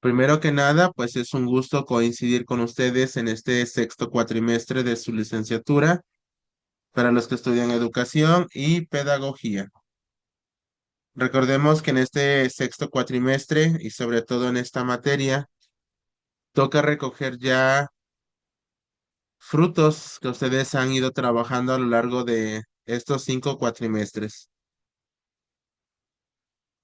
Primero que nada, pues es un gusto coincidir con ustedes en este sexto cuatrimestre de su licenciatura para los que estudian educación y pedagogía. Recordemos que en este sexto cuatrimestre y sobre todo en esta materia, toca recoger ya frutos que ustedes han ido trabajando a lo largo de estos 5 cuatrimestres.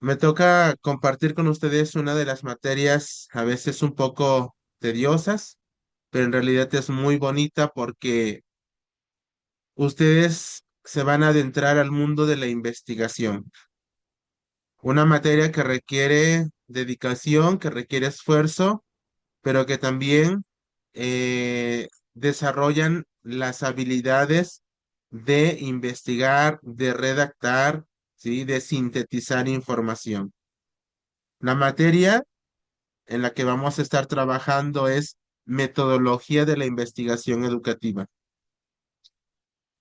Me toca compartir con ustedes una de las materias a veces un poco tediosas, pero en realidad es muy bonita porque ustedes se van a adentrar al mundo de la investigación, una materia que requiere dedicación, que requiere esfuerzo, pero que también desarrollan las habilidades de investigar, de redactar, ¿sí? De sintetizar información. La materia en la que vamos a estar trabajando es metodología de la investigación educativa.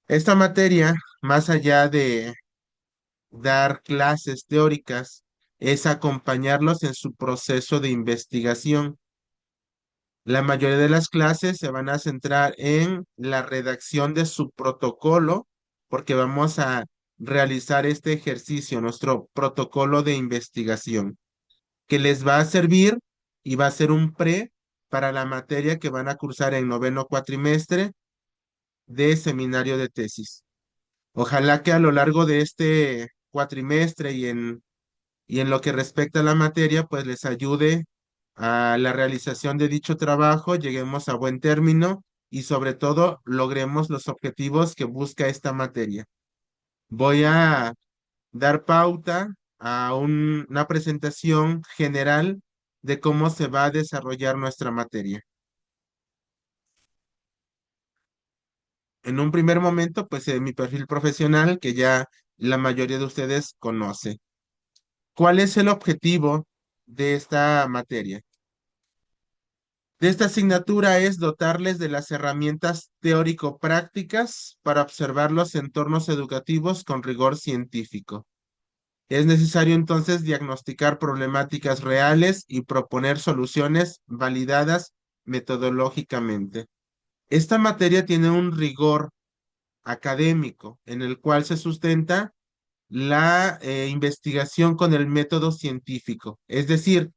Esta materia, más allá de dar clases teóricas, es acompañarlos en su proceso de investigación. La mayoría de las clases se van a centrar en la redacción de su protocolo, porque vamos a realizar este ejercicio, nuestro protocolo de investigación, que les va a servir y va a ser un pre para la materia que van a cursar en noveno cuatrimestre de seminario de tesis. Ojalá que a lo largo de este cuatrimestre y en lo que respecta a la materia, pues les ayude a la realización de dicho trabajo, lleguemos a buen término y sobre todo logremos los objetivos que busca esta materia. Voy a dar pauta a una presentación general de cómo se va a desarrollar nuestra materia. En un primer momento, pues mi perfil profesional, que ya la mayoría de ustedes conoce. ¿Cuál es el objetivo de esta materia? De esta asignatura es dotarles de las herramientas teórico-prácticas para observar los entornos educativos con rigor científico. Es necesario entonces diagnosticar problemáticas reales y proponer soluciones validadas metodológicamente. Esta materia tiene un rigor académico en el cual se sustenta la investigación con el método científico. Es decir,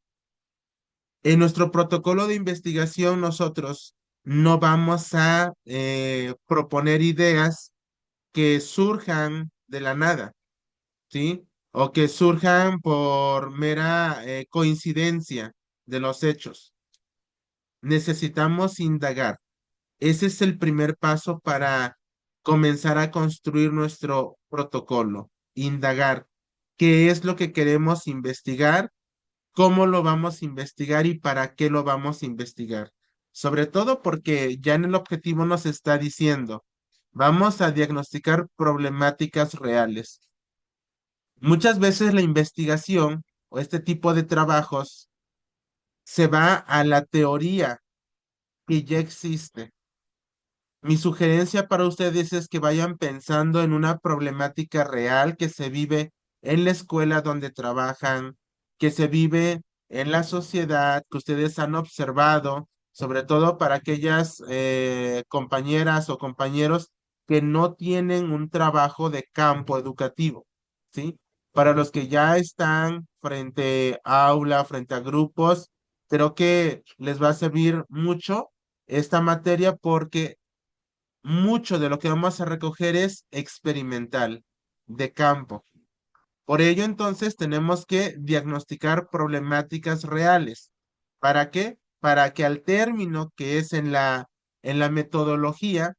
en nuestro protocolo de investigación nosotros no vamos a proponer ideas que surjan de la nada, ¿sí? O que surjan por mera coincidencia de los hechos. Necesitamos indagar. Ese es el primer paso para comenzar a construir nuestro protocolo. Indagar qué es lo que queremos investigar, cómo lo vamos a investigar y para qué lo vamos a investigar. Sobre todo porque ya en el objetivo nos está diciendo, vamos a diagnosticar problemáticas reales. Muchas veces la investigación o este tipo de trabajos se va a la teoría que ya existe. Mi sugerencia para ustedes es que vayan pensando en una problemática real que se vive en la escuela donde trabajan, que se vive en la sociedad, que ustedes han observado, sobre todo para aquellas compañeras o compañeros que no tienen un trabajo de campo educativo, ¿sí? Para los que ya están frente a aula, frente a grupos, creo que les va a servir mucho esta materia porque mucho de lo que vamos a recoger es experimental, de campo. Por ello, entonces, tenemos que diagnosticar problemáticas reales. ¿Para qué? Para que al término que es en la metodología,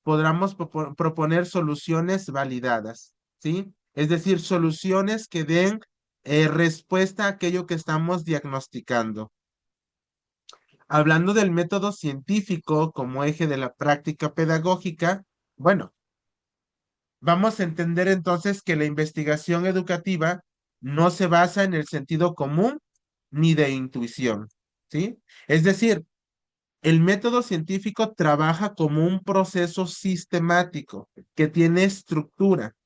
podamos proponer soluciones validadas, ¿sí? Es decir, soluciones que den respuesta a aquello que estamos diagnosticando. Hablando del método científico como eje de la práctica pedagógica, bueno, vamos a entender entonces que la investigación educativa no se basa en el sentido común ni de intuición, ¿sí? Es decir, el método científico trabaja como un proceso sistemático que tiene estructura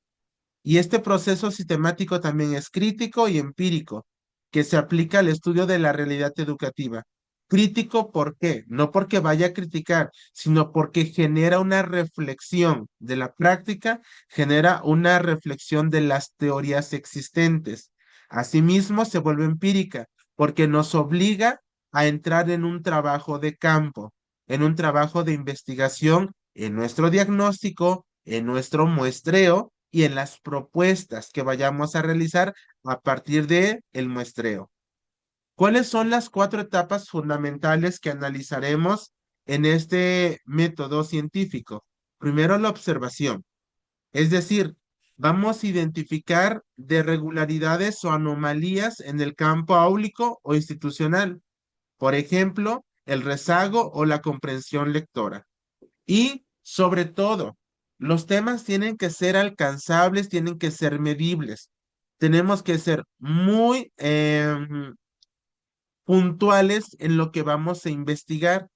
y este proceso sistemático también es crítico y empírico. que se aplica al estudio de la realidad educativa. Crítico, ¿por qué? No porque vaya a criticar, sino porque genera una reflexión de la práctica, genera una reflexión de las teorías existentes. Asimismo, se vuelve empírica, porque nos obliga a entrar en un trabajo de campo, en un trabajo de investigación, en nuestro diagnóstico, en nuestro muestreo y en las propuestas que vayamos a realizar a partir de el muestreo. ¿Cuáles son las cuatro etapas fundamentales que analizaremos en este método científico? Primero, la observación, es decir, vamos a identificar irregularidades o anomalías en el campo áulico o institucional, por ejemplo, el rezago o la comprensión lectora. Y sobre todo, los temas tienen que ser alcanzables, tienen que ser medibles. Tenemos que ser muy puntuales en lo que vamos a investigar,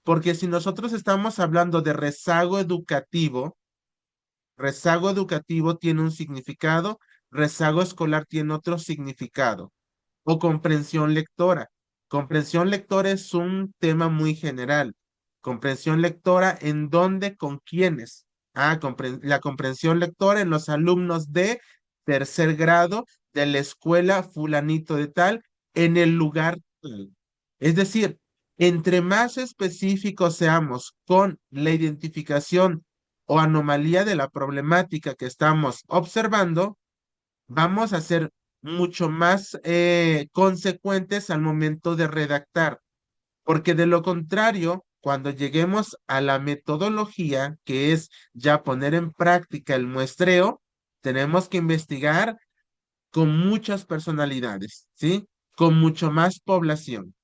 porque si nosotros estamos hablando de rezago educativo tiene un significado, rezago escolar tiene otro significado, o comprensión lectora. Comprensión lectora es un tema muy general. Comprensión lectora, ¿en dónde? ¿Con quiénes? La comprensión lectora en los alumnos de tercer grado de la escuela fulanito de tal, en el lugar tal. Es decir, entre más específicos seamos con la identificación o anomalía de la problemática que estamos observando, vamos a ser mucho más consecuentes al momento de redactar, porque de lo contrario, cuando lleguemos a la metodología, que es ya poner en práctica el muestreo, tenemos que investigar con muchas personalidades, ¿sí? Con mucho más población.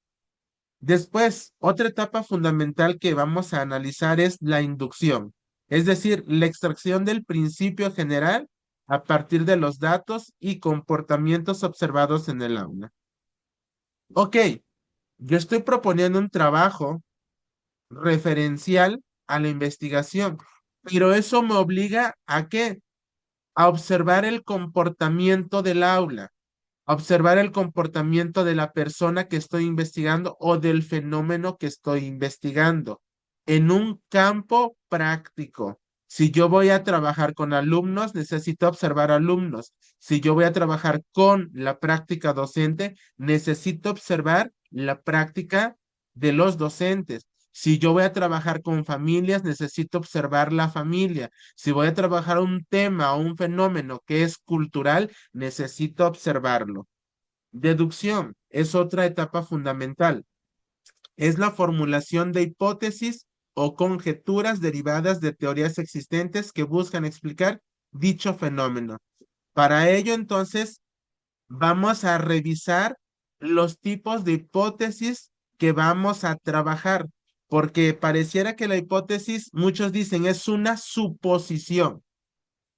Después, otra etapa fundamental que vamos a analizar es la inducción, es decir, la extracción del principio general a partir de los datos y comportamientos observados en el aula. Ok, yo estoy proponiendo un trabajo referencial a la investigación, pero eso me obliga ¿a qué? A observar el comportamiento del aula, observar el comportamiento de la persona que estoy investigando o del fenómeno que estoy investigando en un campo práctico. Si yo voy a trabajar con alumnos, necesito observar alumnos. Si yo voy a trabajar con la práctica docente, necesito observar la práctica de los docentes. Si yo voy a trabajar con familias, necesito observar la familia. Si voy a trabajar un tema o un fenómeno que es cultural, necesito observarlo. Deducción es otra etapa fundamental. Es la formulación de hipótesis o conjeturas derivadas de teorías existentes que buscan explicar dicho fenómeno. Para ello, entonces, vamos a revisar los tipos de hipótesis que vamos a trabajar, porque pareciera que la hipótesis, muchos dicen, es una suposición.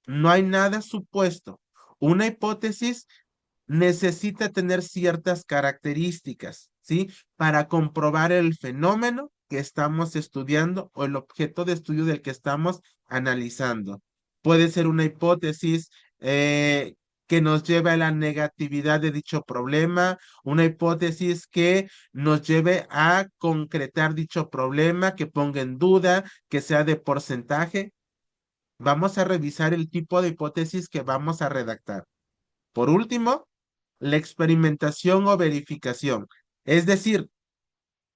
No hay nada supuesto. Una hipótesis necesita tener ciertas características, ¿sí? Para comprobar el fenómeno que estamos estudiando o el objeto de estudio del que estamos analizando. Puede ser una hipótesis que nos lleve a la negatividad de dicho problema, una hipótesis que nos lleve a concretar dicho problema, que ponga en duda, que sea de porcentaje. Vamos a revisar el tipo de hipótesis que vamos a redactar. Por último, la experimentación o verificación, es decir,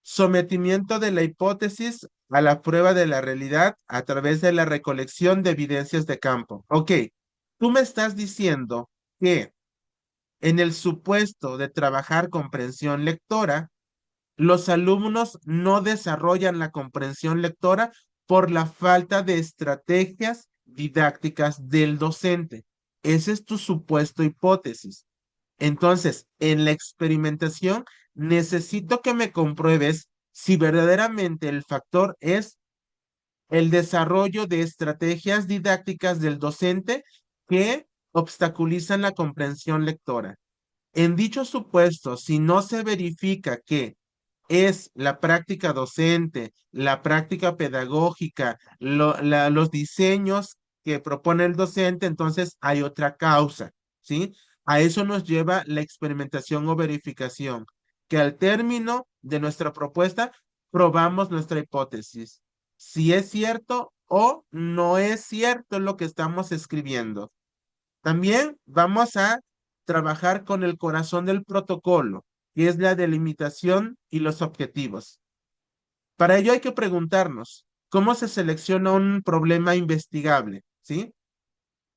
sometimiento de la hipótesis a la prueba de la realidad a través de la recolección de evidencias de campo. Ok, tú me estás diciendo que en el supuesto de trabajar comprensión lectora, los alumnos no desarrollan la comprensión lectora por la falta de estrategias didácticas del docente. Ese es tu supuesto hipótesis. Entonces, en la experimentación, necesito que me compruebes si verdaderamente el factor es el desarrollo de estrategias didácticas del docente que obstaculizan la comprensión lectora. En dicho supuesto, si no se verifica que es la práctica docente, la práctica pedagógica, los diseños que propone el docente, entonces hay otra causa, ¿sí? A eso nos lleva la experimentación o verificación, que al término de nuestra propuesta probamos nuestra hipótesis, si es cierto o no es cierto lo que estamos escribiendo. También vamos a trabajar con el corazón del protocolo, que es la delimitación y los objetivos. Para ello hay que preguntarnos, ¿cómo se selecciona un problema investigable? ¿Sí?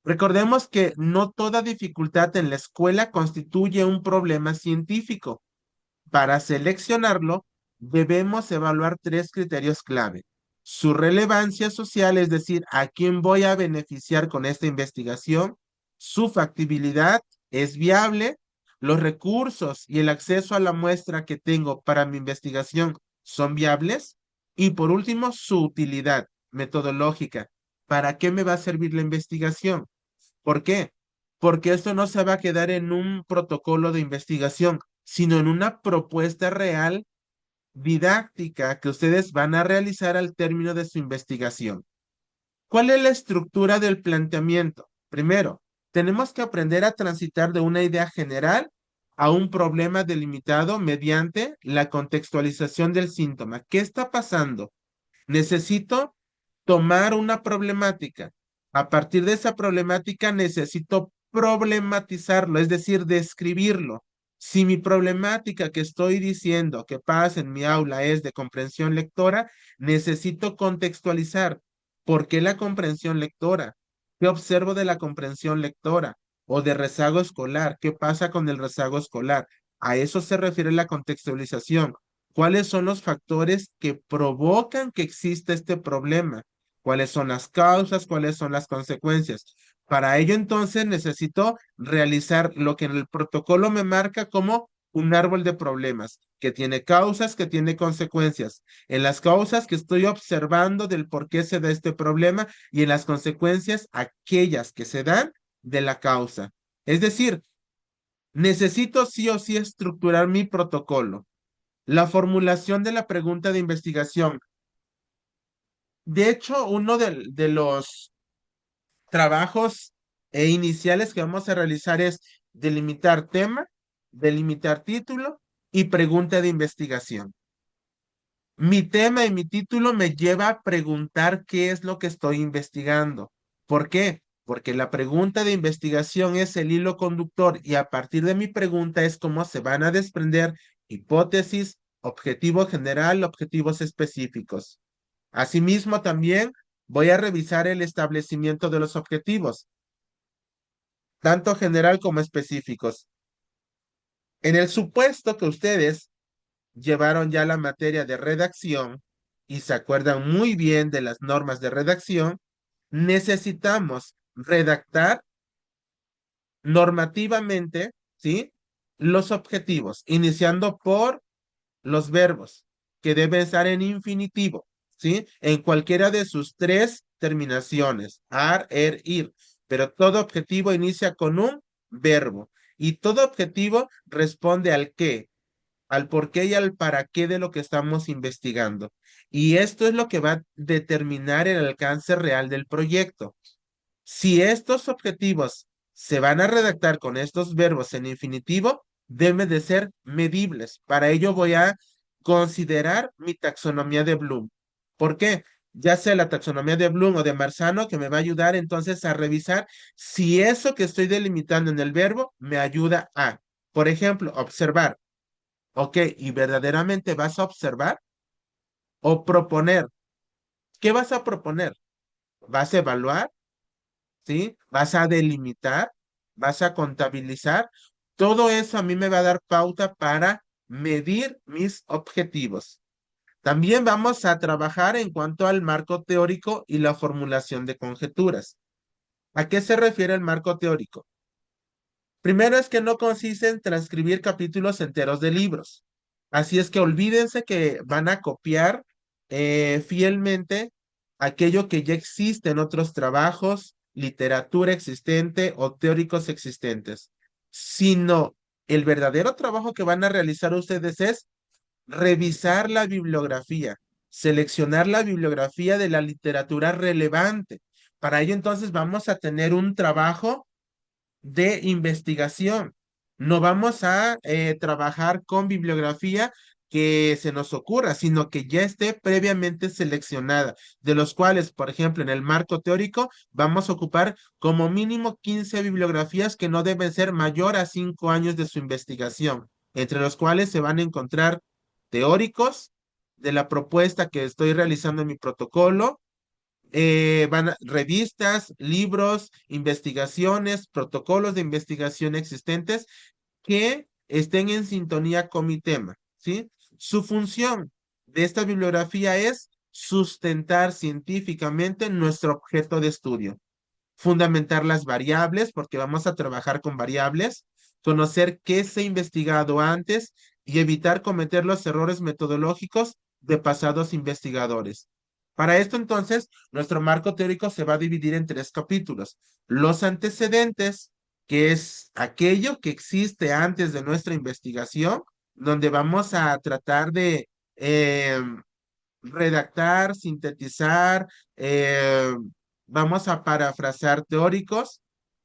Recordemos que no toda dificultad en la escuela constituye un problema científico. Para seleccionarlo, debemos evaluar tres criterios clave. Su relevancia social, es decir, a quién voy a beneficiar con esta investigación, su factibilidad, es viable, los recursos y el acceso a la muestra que tengo para mi investigación son viables, y por último, su utilidad metodológica. ¿Para qué me va a servir la investigación? ¿Por qué? Porque esto no se va a quedar en un protocolo de investigación, sino en una propuesta real, didáctica, que ustedes van a realizar al término de su investigación. ¿Cuál es la estructura del planteamiento? Primero, tenemos que aprender a transitar de una idea general a un problema delimitado mediante la contextualización del síntoma. ¿Qué está pasando? Necesito tomar una problemática. A partir de esa problemática necesito problematizarlo, es decir, describirlo. Si mi problemática que estoy diciendo que pasa en mi aula es de comprensión lectora, necesito contextualizar. ¿Por qué la comprensión lectora? ¿Qué observo de la comprensión lectora? O de rezago escolar. ¿Qué pasa con el rezago escolar? A eso se refiere la contextualización. ¿Cuáles son los factores que provocan que exista este problema? ¿Cuáles son las causas? ¿Cuáles son las consecuencias? Para ello, entonces, necesito realizar lo que en el protocolo me marca como un árbol de problemas, que tiene causas, que tiene consecuencias. En las causas que estoy observando del por qué se da este problema, y en las consecuencias, aquellas que se dan de la causa. Es decir, necesito sí o sí estructurar mi protocolo. La formulación de la pregunta de investigación. De hecho, uno de los trabajos iniciales que vamos a realizar es delimitar tema, delimitar título y pregunta de investigación. Mi tema y mi título me lleva a preguntar qué es lo que estoy investigando. ¿Por qué? Porque la pregunta de investigación es el hilo conductor, y a partir de mi pregunta es cómo se van a desprender hipótesis, objetivo general, objetivos específicos. Asimismo, también voy a revisar el establecimiento de los objetivos, tanto general como específicos. En el supuesto que ustedes llevaron ya la materia de redacción y se acuerdan muy bien de las normas de redacción, necesitamos redactar normativamente, ¿sí? Los objetivos, iniciando por los verbos, que deben estar en infinitivo, ¿sí? En cualquiera de sus tres terminaciones, ar, er, ir. Pero todo objetivo inicia con un verbo, y todo objetivo responde al qué, al por qué y al para qué de lo que estamos investigando. Y esto es lo que va a determinar el alcance real del proyecto. Si estos objetivos se van a redactar con estos verbos en infinitivo, deben de ser medibles. Para ello voy a considerar mi taxonomía de Bloom. ¿Por qué? Ya sea la taxonomía de Bloom o de Marzano, que me va a ayudar entonces a revisar si eso que estoy delimitando en el verbo me ayuda a, por ejemplo, observar. Ok, ¿y verdaderamente vas a observar o proponer? ¿Qué vas a proponer? ¿Vas a evaluar? ¿Sí? ¿Vas a delimitar? ¿Vas a contabilizar? Todo eso a mí me va a dar pauta para medir mis objetivos. También vamos a trabajar en cuanto al marco teórico y la formulación de conjeturas. ¿A qué se refiere el marco teórico? Primero, es que no consiste en transcribir capítulos enteros de libros. Así es que olvídense que van a copiar fielmente aquello que ya existe en otros trabajos, literatura existente o teóricos existentes, sino el verdadero trabajo que van a realizar ustedes es revisar la bibliografía, seleccionar la bibliografía de la literatura relevante. Para ello, entonces, vamos a tener un trabajo de investigación. No vamos a trabajar con bibliografía que se nos ocurra, sino que ya esté previamente seleccionada, de los cuales, por ejemplo, en el marco teórico, vamos a ocupar como mínimo 15 bibliografías que no deben ser mayor a 5 años de su investigación, entre los cuales se van a encontrar teóricos de la propuesta que estoy realizando en mi protocolo, revistas, libros, investigaciones, protocolos de investigación existentes que estén en sintonía con mi tema, ¿sí? Su función de esta bibliografía es sustentar científicamente nuestro objeto de estudio, fundamentar las variables, porque vamos a trabajar con variables, conocer qué se ha investigado antes y evitar cometer los errores metodológicos de pasados investigadores. Para esto, entonces, nuestro marco teórico se va a dividir en 3 capítulos. Los antecedentes, que es aquello que existe antes de nuestra investigación, donde vamos a tratar de redactar, sintetizar, vamos a parafrasear teóricos,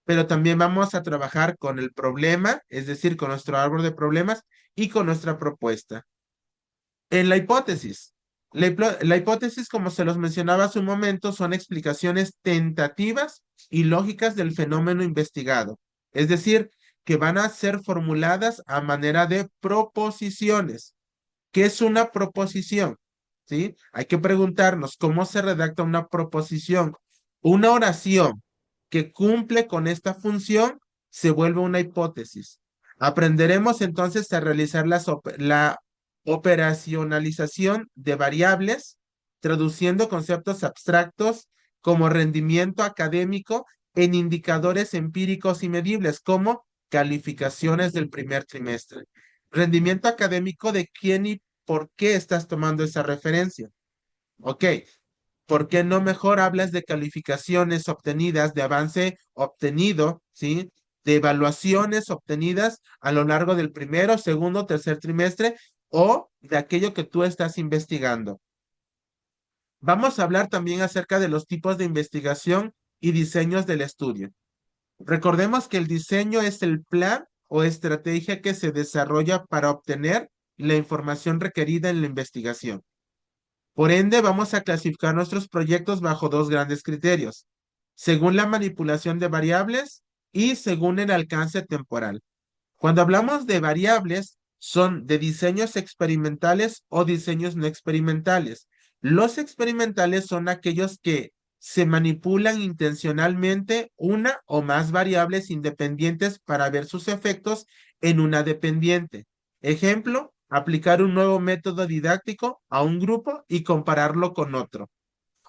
pero también vamos a trabajar con el problema, es decir, con nuestro árbol de problemas y con nuestra propuesta. En la hipótesis, la hipótesis, como se los mencionaba hace un momento, son explicaciones tentativas y lógicas del fenómeno investigado, es decir, que van a ser formuladas a manera de proposiciones. ¿Qué es una proposición? ¿Sí? Hay que preguntarnos cómo se redacta una proposición. Una oración que cumple con esta función se vuelve una hipótesis. Aprenderemos entonces a realizar la operacionalización de variables, traduciendo conceptos abstractos como rendimiento académico en indicadores empíricos y medibles, como calificaciones del primer trimestre. Rendimiento académico de quién y por qué estás tomando esa referencia. Ok, ¿por qué no mejor hablas de calificaciones obtenidas, de avance obtenido, ¿sí? De evaluaciones obtenidas a lo largo del primero, segundo, tercer trimestre o de aquello que tú estás investigando? Vamos a hablar también acerca de los tipos de investigación y diseños del estudio. Recordemos que el diseño es el plan o estrategia que se desarrolla para obtener la información requerida en la investigación. Por ende, vamos a clasificar nuestros proyectos bajo 2 grandes criterios: según la manipulación de variables y según el alcance temporal. Cuando hablamos de variables, son de diseños experimentales o diseños no experimentales. Los experimentales son aquellos que se manipulan intencionalmente una o más variables independientes para ver sus efectos en una dependiente. Ejemplo, aplicar un nuevo método didáctico a un grupo y compararlo con otro.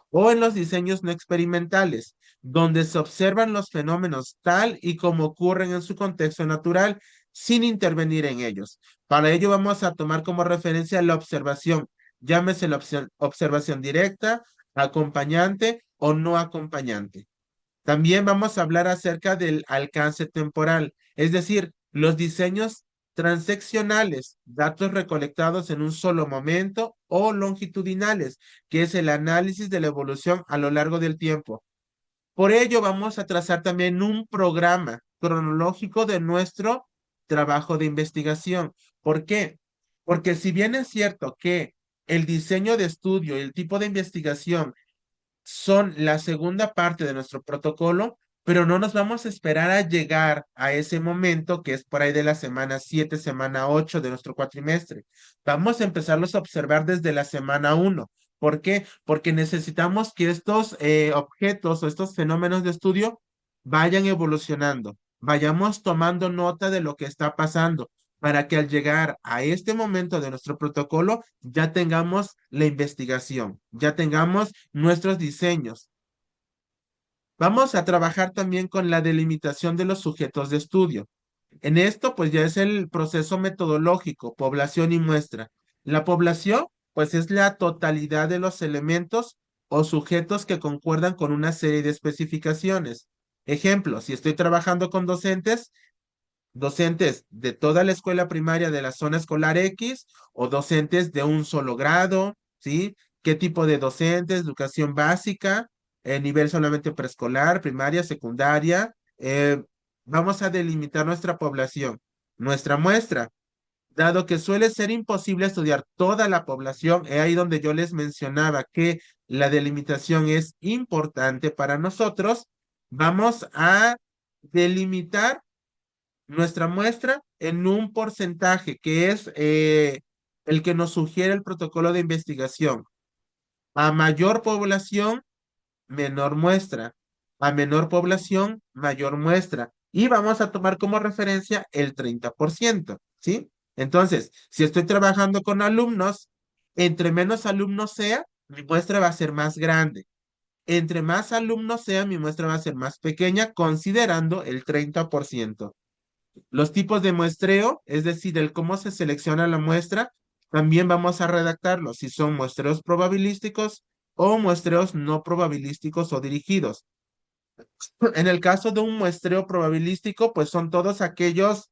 O en los diseños no experimentales, donde se observan los fenómenos tal y como ocurren en su contexto natural, sin intervenir en ellos. Para ello vamos a tomar como referencia la observación, llámese la observación directa, acompañante o no acompañante. También vamos a hablar acerca del alcance temporal, es decir, los diseños transeccionales, datos recolectados en un solo momento, o longitudinales, que es el análisis de la evolución a lo largo del tiempo. Por ello, vamos a trazar también un programa cronológico de nuestro trabajo de investigación. ¿Por qué? Porque si bien es cierto que el diseño de estudio y el tipo de investigación son la segunda parte de nuestro protocolo, pero no nos vamos a esperar a llegar a ese momento que es por ahí de la semana 7, semana 8 de nuestro cuatrimestre. Vamos a empezarlos a observar desde la semana 1. ¿Por qué? Porque necesitamos que estos objetos o estos fenómenos de estudio vayan evolucionando, vayamos tomando nota de lo que está pasando, para que al llegar a este momento de nuestro protocolo ya tengamos la investigación, ya tengamos nuestros diseños. Vamos a trabajar también con la delimitación de los sujetos de estudio. En esto, pues ya es el proceso metodológico, población y muestra. La población, pues es la totalidad de los elementos o sujetos que concuerdan con una serie de especificaciones. Ejemplo, si estoy trabajando con docentes de toda la escuela primaria de la zona escolar X o docentes de un solo grado, ¿sí? ¿Qué tipo de docentes? Educación básica, nivel solamente preescolar, primaria, secundaria, vamos a delimitar nuestra población, nuestra muestra. Dado que suele ser imposible estudiar toda la población, es ahí donde yo les mencionaba que la delimitación es importante para nosotros. Vamos a delimitar nuestra muestra en un porcentaje que es el que nos sugiere el protocolo de investigación. A mayor población, menor muestra. A menor población, mayor muestra. Y vamos a tomar como referencia el 30%, ¿sí? Entonces, si estoy trabajando con alumnos, entre menos alumnos sea, mi muestra va a ser más grande. Entre más alumnos sea, mi muestra va a ser más pequeña, considerando el 30%. Los tipos de muestreo, es decir, el cómo se selecciona la muestra, también vamos a redactarlos, si son muestreos probabilísticos o muestreos no probabilísticos o dirigidos. En el caso de un muestreo probabilístico, pues son todos aquellos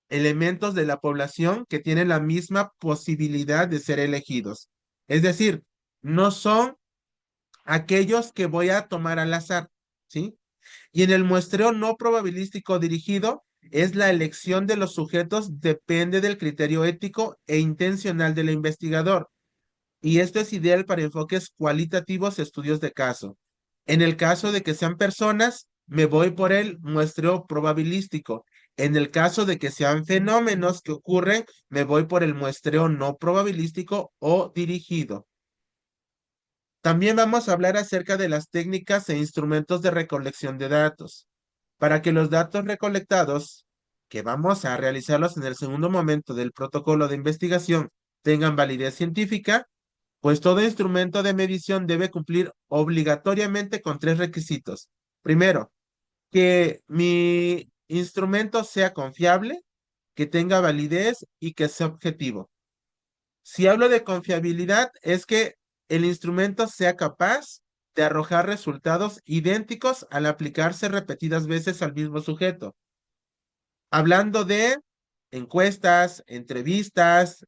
elementos de la población que tienen la misma posibilidad de ser elegidos. Es decir, no son aquellos que voy a tomar al azar, ¿sí? Y en el muestreo no probabilístico dirigido, es la elección de los sujetos depende del criterio ético e intencional del investigador. Y esto es ideal para enfoques cualitativos, estudios de caso. En el caso de que sean personas, me voy por el muestreo probabilístico. En el caso de que sean fenómenos que ocurren, me voy por el muestreo no probabilístico o dirigido. También vamos a hablar acerca de las técnicas e instrumentos de recolección de datos. Para que los datos recolectados, que vamos a realizarlos en el segundo momento del protocolo de investigación, tengan validez científica, pues todo instrumento de medición debe cumplir obligatoriamente con tres requisitos. Primero, que mi instrumento sea confiable, que tenga validez y que sea objetivo. Si hablo de confiabilidad, es que el instrumento sea capaz de arrojar resultados idénticos al aplicarse repetidas veces al mismo sujeto. Hablando de encuestas, entrevistas,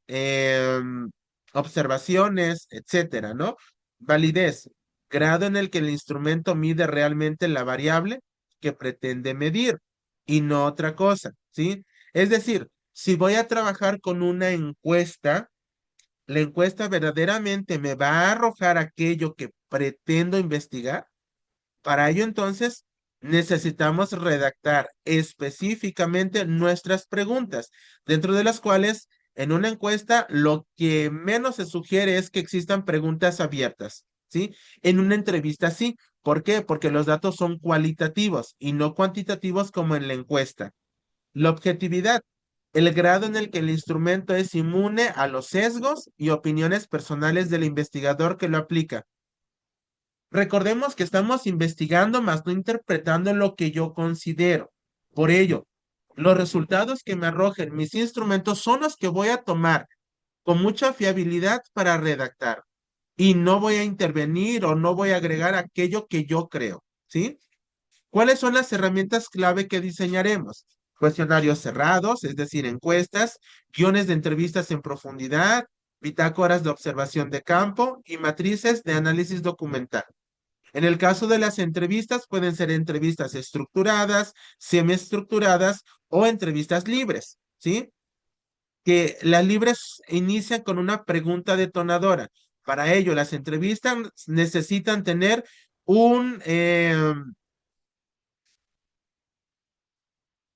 observaciones, etcétera, ¿no? Validez, grado en el que el instrumento mide realmente la variable que pretende medir y no otra cosa, ¿sí? Es decir, si voy a trabajar con una encuesta, la encuesta verdaderamente me va a arrojar aquello que pretendo investigar. Para ello, entonces, necesitamos redactar específicamente nuestras preguntas, dentro de las cuales, en una encuesta, lo que menos se sugiere es que existan preguntas abiertas, ¿sí? En una entrevista, sí. ¿Por qué? Porque los datos son cualitativos y no cuantitativos como en la encuesta. La objetividad, el grado en el que el instrumento es inmune a los sesgos y opiniones personales del investigador que lo aplica. Recordemos que estamos investigando, más no interpretando lo que yo considero. Por ello, los resultados que me arrojen mis instrumentos son los que voy a tomar con mucha fiabilidad para redactar. Y no voy a intervenir o no voy a agregar aquello que yo creo, ¿sí? ¿Cuáles son las herramientas clave que diseñaremos? Cuestionarios cerrados, es decir, encuestas, guiones de entrevistas en profundidad, bitácoras de observación de campo y matrices de análisis documental. En el caso de las entrevistas, pueden ser entrevistas estructuradas, semiestructuradas o entrevistas libres, ¿sí? Que las libres inician con una pregunta detonadora. Para ello, las entrevistas necesitan tener un,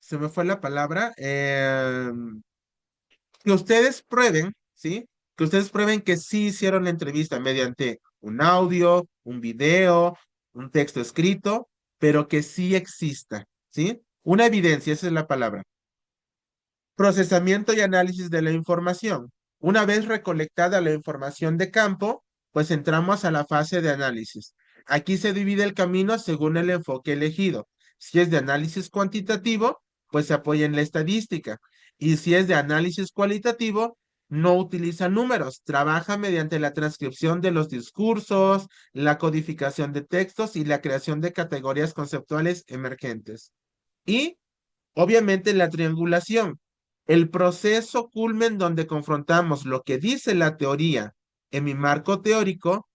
se me fue la palabra, que ustedes prueben, ¿sí? Que ustedes prueben que sí hicieron la entrevista mediante un audio, un video, un texto escrito, pero que sí exista, ¿sí? Una evidencia, esa es la palabra. Procesamiento y análisis de la información. Una vez recolectada la información de campo, pues entramos a la fase de análisis. Aquí se divide el camino según el enfoque elegido. Si es de análisis cuantitativo, pues se apoya en la estadística. Y si es de análisis cualitativo, no utiliza números, trabaja mediante la transcripción de los discursos, la codificación de textos y la creación de categorías conceptuales emergentes. Y obviamente la triangulación, el proceso culmen donde confrontamos lo que dice la teoría en mi marco teórico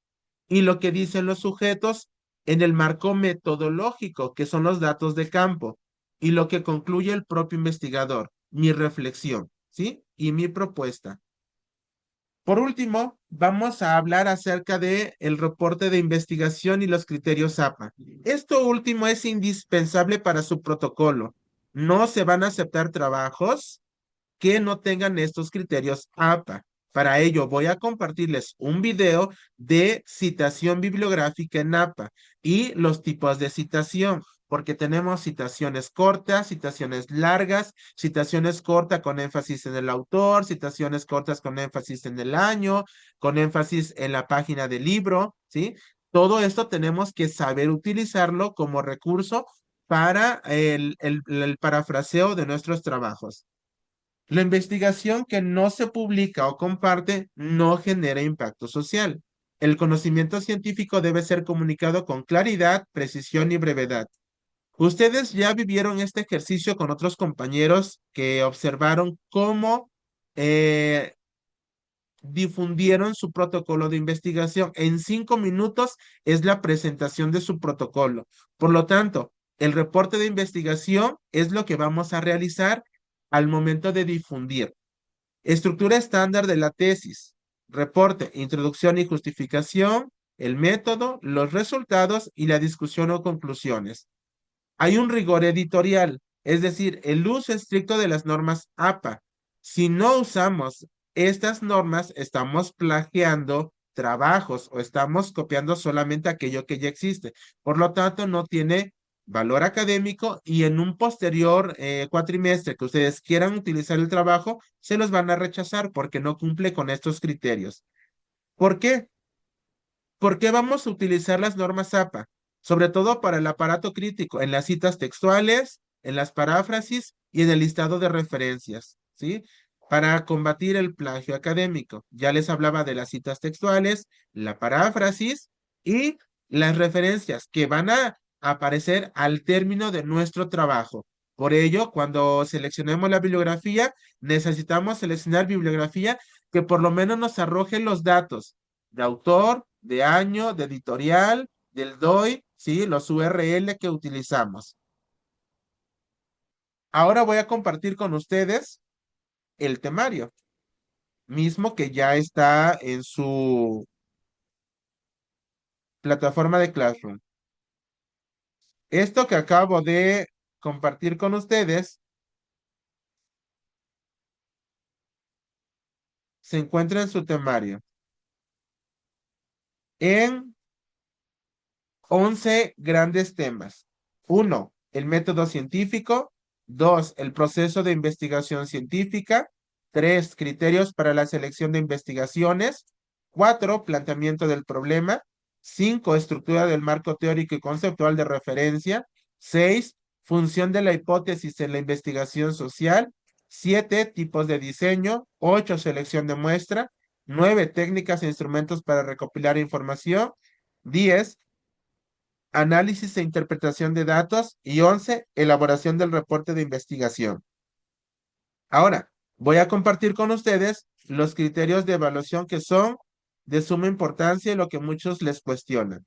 y lo que dicen los sujetos en el marco metodológico, que son los datos de campo, y lo que concluye el propio investigador, mi reflexión, ¿sí? Y mi propuesta. Por último, vamos a hablar acerca de el reporte de investigación y los criterios APA. Esto último es indispensable para su protocolo. No se van a aceptar trabajos que no tengan estos criterios APA. Para ello, voy a compartirles un video de citación bibliográfica en APA y los tipos de citación, porque tenemos citaciones cortas, citaciones largas, citaciones cortas con énfasis en el autor, citaciones cortas con énfasis en el año, con énfasis en la página del libro, ¿sí? Todo esto tenemos que saber utilizarlo como recurso para el parafraseo de nuestros trabajos. La investigación que no se publica o comparte no genera impacto social. El conocimiento científico debe ser comunicado con claridad, precisión y brevedad. Ustedes ya vivieron este ejercicio con otros compañeros que observaron cómo eh, difundieron su protocolo de investigación. En 5 minutos es la presentación de su protocolo. Por lo tanto, el reporte de investigación es lo que vamos a realizar al momento de difundir. Estructura estándar de la tesis. Reporte, introducción y justificación, el método, los resultados y la discusión o conclusiones. Hay un rigor editorial, es decir, el uso estricto de las normas APA. Si no usamos estas normas, estamos plagiando trabajos o estamos copiando solamente aquello que ya existe. Por lo tanto, no tiene valor académico y en un posterior cuatrimestre que ustedes quieran utilizar el trabajo, se los van a rechazar porque no cumple con estos criterios. ¿Por qué? ¿Por qué vamos a utilizar las normas APA? Sobre todo para el aparato crítico, en las citas textuales, en las paráfrasis y en el listado de referencias, ¿sí? Para combatir el plagio académico. Ya les hablaba de las citas textuales, la paráfrasis y las referencias que van a aparecer al término de nuestro trabajo. Por ello, cuando seleccionemos la bibliografía, necesitamos seleccionar bibliografía que por lo menos nos arroje los datos de autor, de año, de editorial, del DOI, ¿sí? Los URL que utilizamos. Ahora voy a compartir con ustedes el temario, mismo que ya está en su plataforma de Classroom. Esto que acabo de compartir con ustedes se encuentra en su temario en 11 grandes temas. Uno, el método científico. Dos, el proceso de investigación científica. Tres, criterios para la selección de investigaciones. Cuatro, planteamiento del problema. Cinco, estructura del marco teórico y conceptual de referencia. Seis, función de la hipótesis en la investigación social. Siete, tipos de diseño. Ocho, selección de muestra. Nueve, técnicas e instrumentos para recopilar información. 10, análisis e interpretación de datos y 11, elaboración del reporte de investigación. Ahora, voy a compartir con ustedes los criterios de evaluación que son de suma importancia y lo que muchos les cuestionan.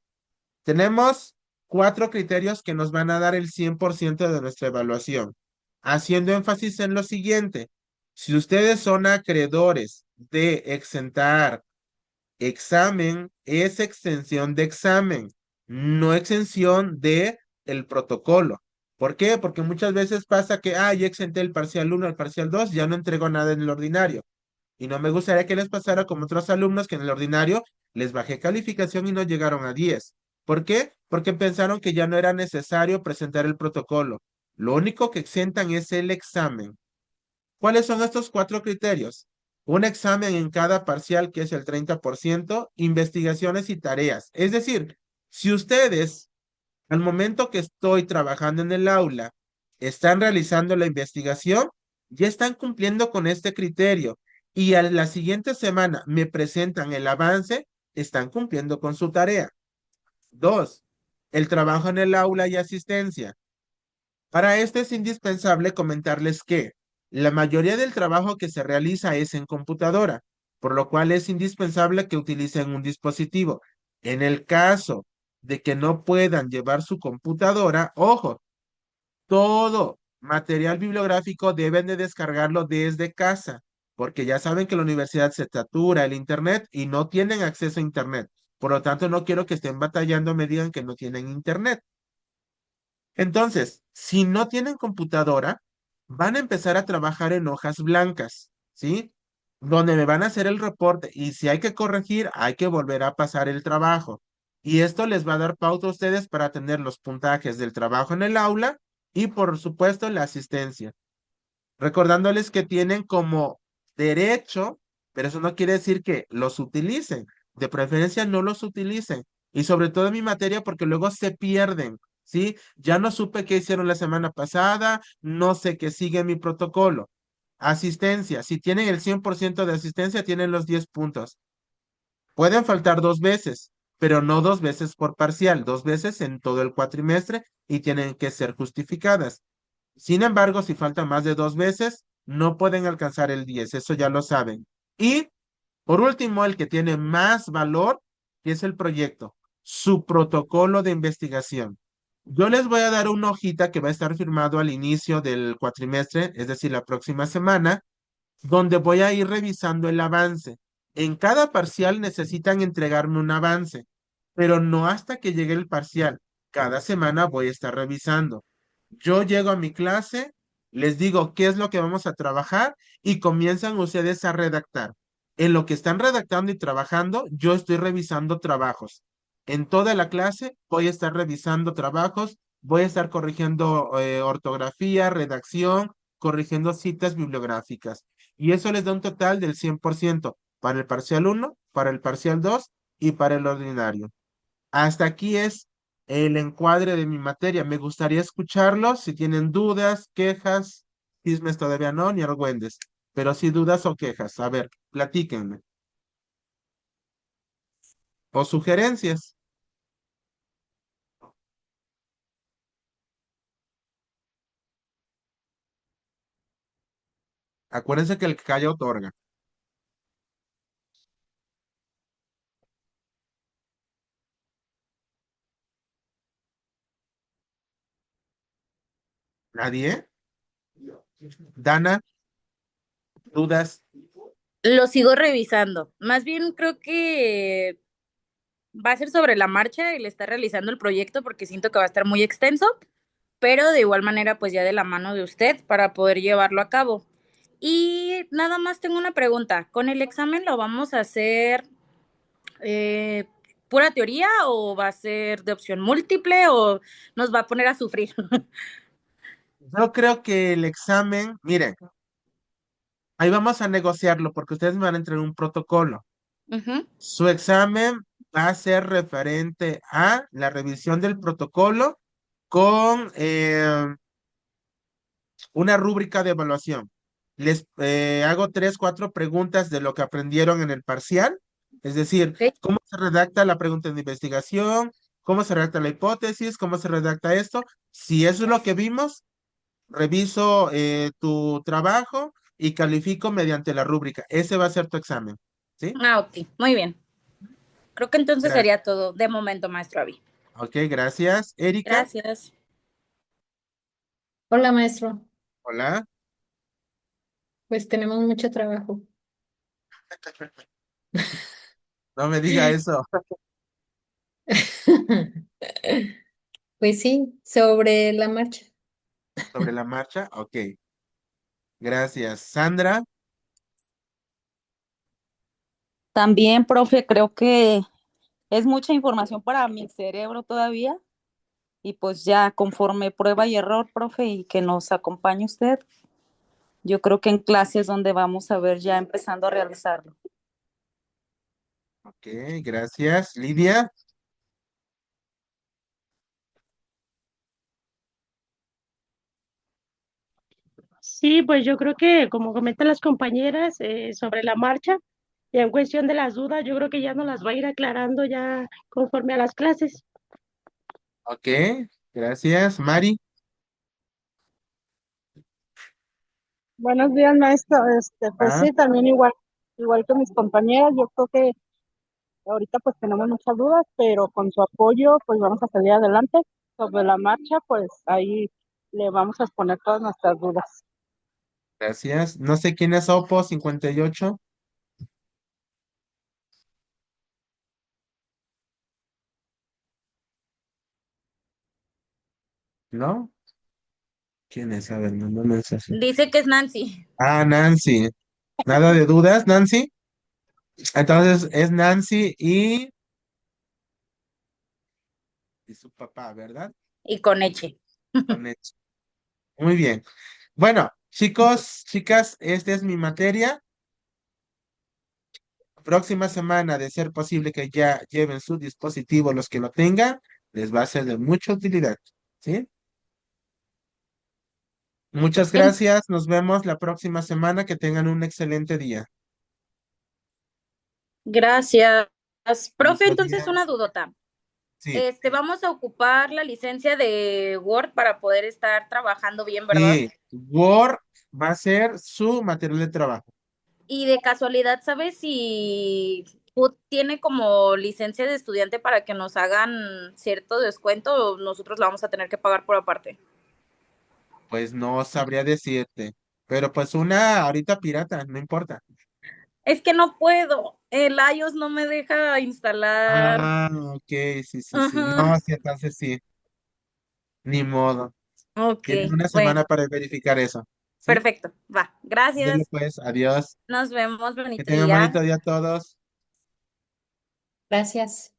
Tenemos 4 criterios que nos van a dar el 100% de nuestra evaluación, haciendo énfasis en lo siguiente. Si ustedes son acreedores de exentar examen, es extensión de examen, no exención de el protocolo. ¿Por qué? Porque muchas veces pasa que, ya exenté el parcial 1, el parcial 2, ya no entrego nada en el ordinario. Y no me gustaría que les pasara como otros alumnos que en el ordinario les bajé calificación y no llegaron a 10. ¿Por qué? Porque pensaron que ya no era necesario presentar el protocolo. Lo único que exentan es el examen. ¿Cuáles son estos 4 criterios? Un examen en cada parcial, que es el 30%, investigaciones y tareas. Es decir, si ustedes, al momento que estoy trabajando en el aula, están realizando la investigación, ya están cumpliendo con este criterio. Y a la siguiente semana me presentan el avance, están cumpliendo con su tarea. Dos, el trabajo en el aula y asistencia. Para esto es indispensable comentarles que la mayoría del trabajo que se realiza es en computadora, por lo cual es indispensable que utilicen un dispositivo. En el caso de que no puedan llevar su computadora, ojo, todo material bibliográfico deben de descargarlo desde casa, porque ya saben que la universidad se satura el internet y no tienen acceso a internet. Por lo tanto, no quiero que estén batallando, me digan que no tienen internet. Entonces, si no tienen computadora, van a empezar a trabajar en hojas blancas, ¿sí? Donde me van a hacer el reporte y si hay que corregir, hay que volver a pasar el trabajo. Y esto les va a dar pauta a ustedes para tener los puntajes del trabajo en el aula y, por supuesto, la asistencia. Recordándoles que tienen como derecho, pero eso no quiere decir que los utilicen. De preferencia no los utilicen. Y sobre todo en mi materia porque luego se pierden, ¿sí? Ya no supe qué hicieron la semana pasada, no sé qué sigue mi protocolo. Asistencia, si tienen el 100% de asistencia, tienen los 10 puntos. Pueden faltar 2 veces, pero no 2 veces por parcial, 2 veces en todo el cuatrimestre y tienen que ser justificadas. Sin embargo, si falta más de 2 veces, no pueden alcanzar el 10, eso ya lo saben. Y por último, el que tiene más valor, que es el proyecto, su protocolo de investigación. Yo les voy a dar una hojita que va a estar firmado al inicio del cuatrimestre, es decir, la próxima semana, donde voy a ir revisando el avance. En cada parcial necesitan entregarme un avance, pero no hasta que llegue el parcial. Cada semana voy a estar revisando. Yo llego a mi clase, les digo qué es lo que vamos a trabajar y comienzan ustedes a redactar. En lo que están redactando y trabajando, yo estoy revisando trabajos. En toda la clase voy a estar revisando trabajos, voy a estar corrigiendo ortografía, redacción, corrigiendo citas bibliográficas. Y eso les da un total del 100% para el parcial uno, para el parcial 2 y para el ordinario. Hasta aquí es el encuadre de mi materia. Me gustaría escucharlos si tienen dudas, quejas, chismes todavía no, ni argüendes, pero sí dudas o quejas. A ver, platíquenme. O sugerencias. Acuérdense que el que calla otorga. ¿Nadie? Dana, dudas. Lo sigo revisando. Más bien creo que va a ser sobre la marcha y le está realizando el proyecto porque siento que va a estar muy extenso, pero de igual manera pues ya de la mano de usted para poder llevarlo a cabo. Y nada más tengo una pregunta. ¿Con el examen lo vamos a hacer eh, pura teoría o va a ser de opción múltiple o nos va a poner a sufrir? Yo creo que el examen, miren, ahí vamos a negociarlo porque ustedes me van a entregar un protocolo. Ujú. Su examen va a ser referente a la revisión del protocolo con una rúbrica de evaluación. Les hago 3, 4 preguntas de lo que aprendieron en el parcial, es decir, Ok. cómo se redacta la pregunta de investigación, cómo se redacta la hipótesis, cómo se redacta esto. Si eso es lo que vimos, reviso tu trabajo y califico mediante la rúbrica. Ese va a ser tu examen, ¿sí? Ah, ok, muy bien. Creo que entonces Gracias. sería todo de momento, maestro Avi. Ok, gracias. Erika, Gracias. Hola, maestro. hola. Pues tenemos mucho trabajo. No me diga eso. Pues sí, sobre la marcha. Sobre la marcha, ok. Gracias. Sandra, También, profe, creo que es mucha información para mi cerebro todavía y pues ya conforme prueba y error, profe, y que nos acompañe usted, yo creo que en clase es donde vamos a ver ya empezando a realizarlo. ok, gracias. Lidia, Sí, pues yo creo que, como comentan las compañeras, sobre la marcha, ya en cuestión de las dudas, yo creo que ya nos las va a ir aclarando ya conforme a las clases. ok, gracias. Mari, Buenos días, maestro. Pues ah, sí, también igual que mis compañeras, yo creo que ahorita pues tenemos muchas dudas, pero con su apoyo pues vamos a salir adelante. Sobre la marcha, pues ahí le vamos a exponer todas nuestras dudas. Gracias. No sé quién es Oppo 58, ¿no? ¿Quién es? A ver, no mensaje. Dice que es Nancy. Ah, Nancy. Nada de dudas, Nancy. Entonces es Nancy y su papá, ¿verdad? Y con Eche. Con Eche. Muy bien. Bueno, chicos, chicas, esta es mi materia. Próxima semana, de ser posible que ya lleven su dispositivo los que lo tengan, les va a ser de mucha utilidad. ¿Sí? Muchas En- gracias. Nos vemos la próxima semana. Que tengan un excelente día. Gracias. Profe, Bonito entonces día. una dudota. Sí, Vamos a ocupar la licencia de Word para poder estar trabajando bien, ¿verdad? sí. Word va a ser su material de trabajo. Y de casualidad, ¿sabes si PUT tiene como licencia de estudiante para que nos hagan cierto descuento o nosotros la vamos a tener que pagar por aparte? Pues no sabría decirte. Pero pues una ahorita pirata, no importa. Es que no puedo. El iOS no me deja instalar. Ah, ok, sí, sí, sí. No, Ajá. sí, entonces sí. Ni modo. Ok, Tienen una bueno, semana para verificar eso. ¿Sí? perfecto. Va. Dele Gracias. pues, adiós. Nos vemos. Que Bonito tengan bonito día. día todos. Gracias.